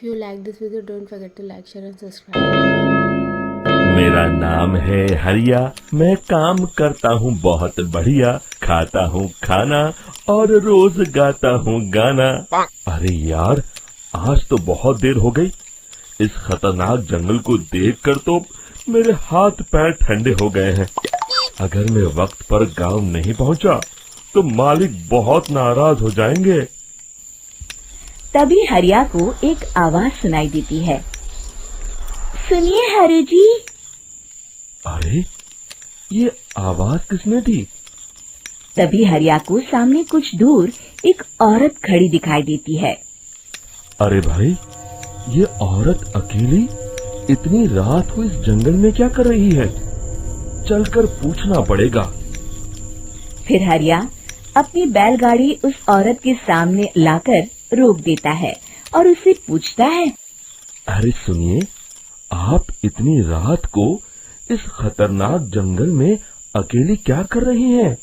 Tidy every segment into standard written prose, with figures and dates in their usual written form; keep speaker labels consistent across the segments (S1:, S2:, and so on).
S1: you like this video, don't forget to like, share and subscribe.
S2: मेरा नाम है हरिया, मैं काम करता हूँ बहुत बढ़िया, खाता हूँ खाना और रोज गाता हूँ गाना। अरे यार, आज तो बहुत देर हो गई। इस खतरनाक जंगल को देखकर तो मेरे हाथ पैर ठंडे हो गए हैं। अगर मैं वक्त पर गांव नहीं पहुंचा तो मालिक बहुत नाराज हो जाएंगे।
S3: तभी हरिया को एक आवाज सुनाई देती है। सुनिए हरु जी।
S2: अरे, ये आवाज किसने दी?
S3: तभी हरिया को सामने कुछ दूर एक औरत खड़ी दिखाई देती है।
S2: अरे भाई, ये औरत अकेली इतनी रात को इस जंगल में क्या कर रही है? चलकर पूछना पड़ेगा।
S3: फिर हरिया अपनी बैलगाड़ी उस औरत के सामने लाकर रोक देता है और उससे पूछता है।
S2: अरे सुनिए, आप इतनी रात को इस खतरनाक जंगल में अकेली क्या कर रही हैं?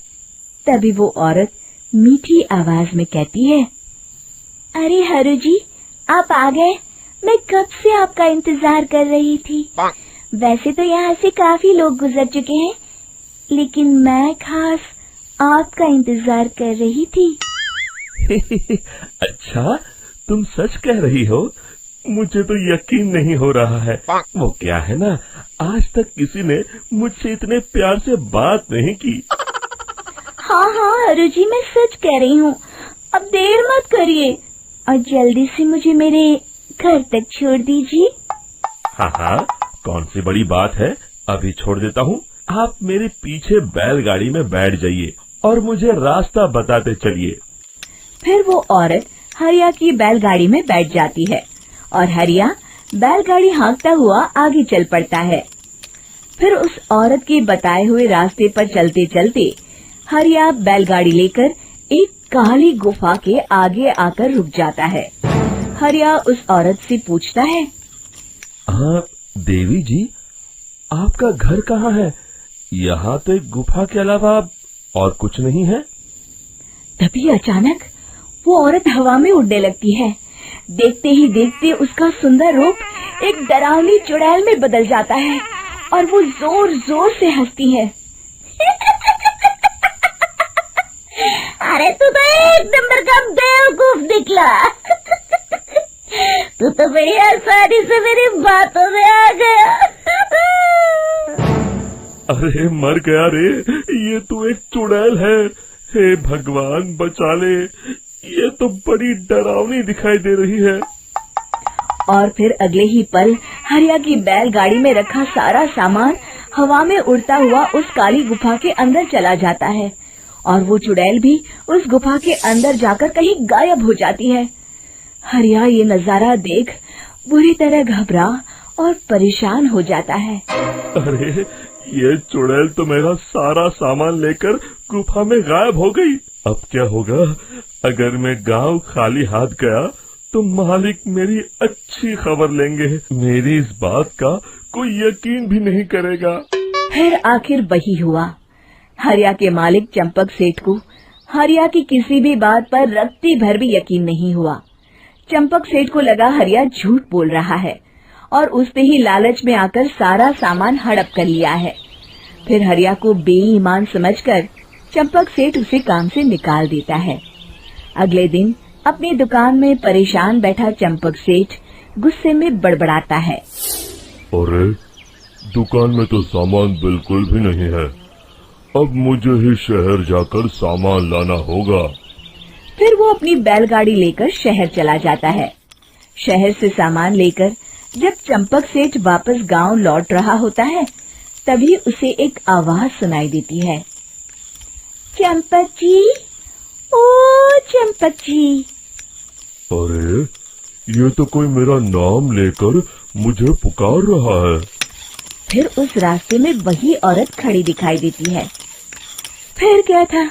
S3: तभी वो औरत मीठी आवाज में कहती है, अरे हरु जी, आप आ गए। मैं कब से आपका इंतजार कर रही थी। वैसे तो यहाँ से काफी लोग गुजर चुके हैं, लेकिन मैं खास आपका इंतजार कर रही थी।
S2: अच्छा, तुम सच कह रही हो? मुझे तो यकीन नहीं हो रहा है। वो क्या है ना, आज तक किसी ने मुझसे इतने प्यार से बात नहीं की।
S3: हाँ हरु जी, मैं सच कह रही हूँ। अब देर मत करिए और जल्दी से मुझे मेरे घर तक छोड़ दीजिए।
S2: हाँ, कौन सी बड़ी बात है, अभी छोड़ देता हूँ। आप मेरे पीछे बैलगाड़ी में बैठ जाइए और मुझे रास्ता बताते चलिए।
S3: फिर वो औरत हरिया की बैलगाड़ी में बैठ जाती है और हरिया बैलगाड़ी हाँकता हुआ आगे चल पड़ता है। फिर उस औरत के बताए हुए रास्ते पर चलते चलते हरिया बैलगाड़ी लेकर एक काली गुफा के आगे आकर रुक जाता है। हरिया उस औरत से पूछता है,
S2: देवी जी, आपका घर कहाँ है? यहाँ तो एक गुफा के अलावा और कुछ नहीं है।
S3: तभी अचानक वो औरत हवा में उड़ने लगती है। देखते ही देखते उसका सुंदर रूप एक डरावनी चुड़ैल में बदल जाता है और वो जोर जोर से हंसती है। अरे तू तो एक नंबर का बेवकूफ निकला। तू तो बड़ी आसानी से मेरी बातों में आ गया।
S2: अरे मर गया रे, ये तो एक चुड़ैल है। हे भगवान, बचा ले, ये तो बड़ी डरावनी दिखाई दे रही है।
S3: और फिर अगले ही पल हरिया की बैलगाड़ी में रखा सारा सामान हवा में उड़ता हुआ उस काली गुफा के अंदर चला जाता है और वो चुड़ैल भी उस गुफा के अंदर जाकर कहीं गायब हो जाती है। हरिया ये नजारा देख बुरी तरह घबरा और परेशान हो जाता है।
S2: अरे, ये चुड़ैल तो मेरा सारा सामान लेकर गुफा में गायब हो गई। अब क्या होगा? अगर मैं गांव खाली हाथ गया तो मालिक मेरी अच्छी खबर लेंगे। मेरी इस बात का कोई यकीन भी नहीं करेगा।
S3: फिर आखिर वही हुआ। हरिया के मालिक चंपक सेठ को हरिया की किसी भी बात पर रत्ती भर भी यकीन नहीं हुआ। चंपक सेठ को लगा हरिया झूठ बोल रहा है और उसने ही लालच में आकर सारा सामान हड़प कर लिया है। फिर हरिया को बेईमान समझकर चंपक सेठ उसे काम से निकाल देता है। अगले दिन अपनी दुकान में परेशान बैठा चंपक सेठ गुस्से में बड़बड़ाता है।
S2: अरे, दुकान में तो सामान बिल्कुल भी नहीं है। अब मुझे ही शहर जाकर सामान लाना होगा।
S3: फिर वो अपनी बैलगाड़ी लेकर शहर चला जाता है। शहर से सामान लेकर जब चंपक सेठ वापस गांव लौट रहा होता है, तभी उसे एक आवाज सुनाई देती है। चंपक जी, ओ चंपक जी।
S2: अरे, ये तो कोई मेरा नाम लेकर मुझे पुकार रहा है।
S3: फिर उस रास्ते में वही औरत खड़ी दिखाई देती है। फिर क्या था,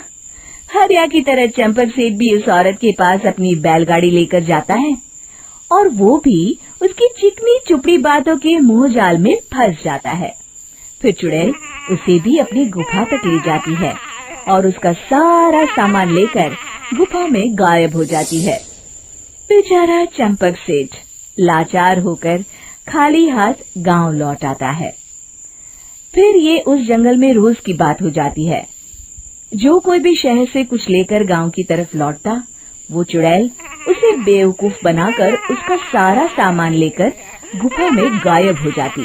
S3: हरिया की तरह चंपक सेठ भी उस औरत के पास अपनी बैलगाड़ी लेकर जाता है और वो भी उसकी चिकनी चुपड़ी बातों के मोह जाल में फंस जाता है। फिर चुड़ैल उसे भी अपनी गुफा तक ले जाती है और उसका सारा सामान लेकर गुफा में गायब हो जाती है। बेचारा चंपक सेठ लाचार होकर खाली हाथ गांव लौट आता है। फिर ये उस जंगल में रोज की बात हो जाती है। जो कोई भी शहर से कुछ लेकर गांव की तरफ लौटता, वो चुड़ैल उसे बेवकूफ बनाकर उसका सारा सामान लेकर गुफा में गायब हो जाती।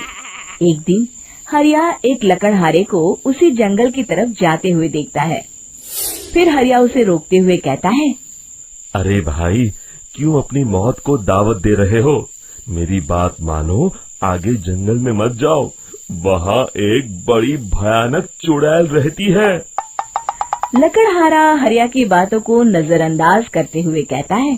S3: एक दिन हरिया एक लकड़हारे को उसी जंगल की तरफ जाते हुए देखता है। फिर हरिया उसे रोकते हुए कहता है,
S2: अरे भाई, क्यों अपनी मौत को दावत दे रहे हो? मेरी बात मानो, आगे जंगल में मत जाओ, वहाँ एक बड़ी भयानक चुड़ैल रहती है।
S3: लकड़हारा हरिया की बातों को नजरअंदाज करते हुए कहता है,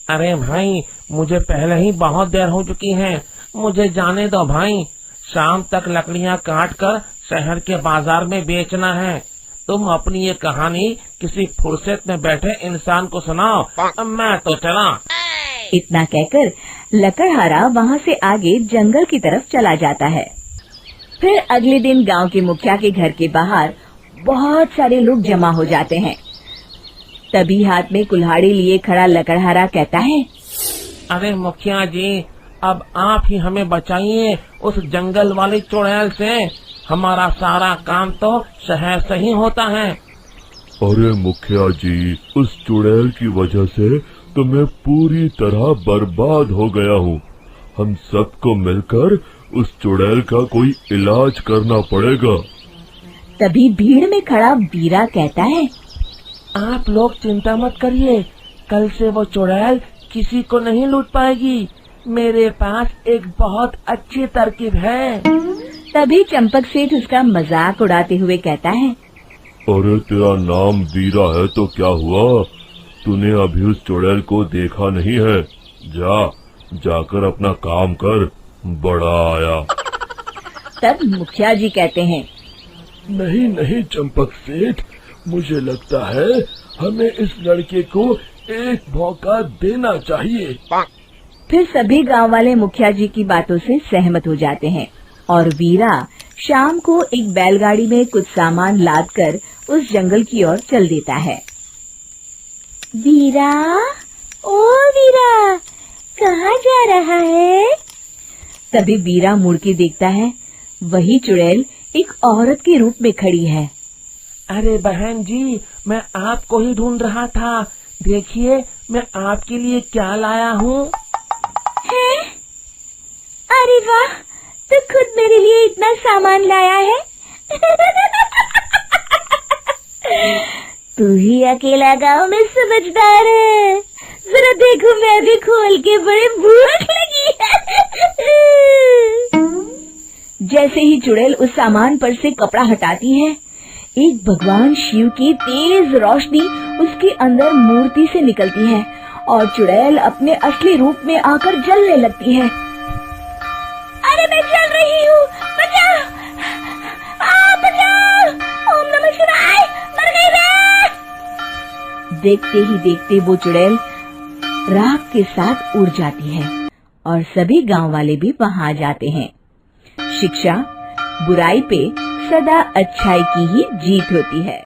S4: अरे भाई, मुझे पहले ही बहुत देर हो चुकी है, मुझे जाने दो भाई। शाम तक लकड़ियाँ काट कर शहर के बाजार में बेचना है। तुम अपनी ये कहानी किसी फुर्सत में बैठे इंसान को सुनाओ, मैं तो चला।
S3: इतना कहकर लकड़हारा वहाँ से आगे जंगल की तरफ चला जाता है। फिर अगले दिन गांव के मुखिया के घर के बाहर बहुत सारे लोग जमा हो जाते हैं। तभी हाथ में कुल्हाड़ी लिए खड़ा लकड़हारा कहता है,
S4: अरे मुखिया जी, अब आप ही हमें बचाइए उस जंगल वाली चुड़ैल से। हमारा सारा काम तो शहर से ही होता है।
S2: अरे मुखिया जी, उस चुड़ैल की वजह से तो मैं पूरी तरह बर्बाद हो गया हूँ। हम सबको मिलकर उस चुड़ैल का कोई इलाज करना पड़ेगा।
S3: तभी भीड़ में खड़ा वीरा कहता है,
S4: आप लोग चिंता मत करिए, कल से वो चुड़ैल किसी को नहीं लूट पाएगी। मेरे पास एक बहुत अच्छी तरकीब है।
S3: तभी चंपक सेठ उसका मजाक उड़ाते हुए कहता है,
S2: अरे तेरा नाम वीरा है तो क्या हुआ? तूने अभी उस चुड़ैल को देखा नहीं है? जाकर अपना काम कर, बड़ा आया।
S3: तब मुखिया जी कहते हैं,
S2: नहीं नहीं चंपक सेठ, मुझे लगता है हमें इस लड़के को एक मौका देना चाहिए।
S3: फिर सभी गांव वाले मुखिया जी की बातों से सहमत हो जाते हैं और वीरा शाम को एक बैलगाड़ी में कुछ सामान लादकर उस जंगल की ओर चल देता है। वीरा, ओ वीरा, कहाँ जा रहा है? तभी वीरा मुड़ के देखता है, वही चुड़ैल एक औरत के रूप में खड़ी है।
S4: अरे बहन जी, मैं आपको ही ढूंढ रहा था। देखिए, मैं आपके लिए क्या लाया हूँ।
S3: है? अरे वाह, तो खुद मेरे लिए इतना सामान लाया है। तू ही अकेला गांव में समझदार है। जरा देखो, मैं भी खोल के, बड़े भूख लगी है। जैसे ही चुड़ैल उस सामान पर से कपड़ा हटाती है, एक भगवान शिव की तेज रोशनी उसके अंदर मूर्ति से निकलती है और चुड़ैल अपने असली रूप में आकर जलने लगती है। अरे मैं जल रही हूँ, बचाओ! बचाओ! ओम नमः शिवाय, मर गई मैं! देखते ही देखते वो चुड़ैल राख के साथ उड़ जाती है और सभी गांव वाले भी वहां आ जाते हैं। शिक्षा बुराई पे सदा अच्छाई की ही जीत होती है।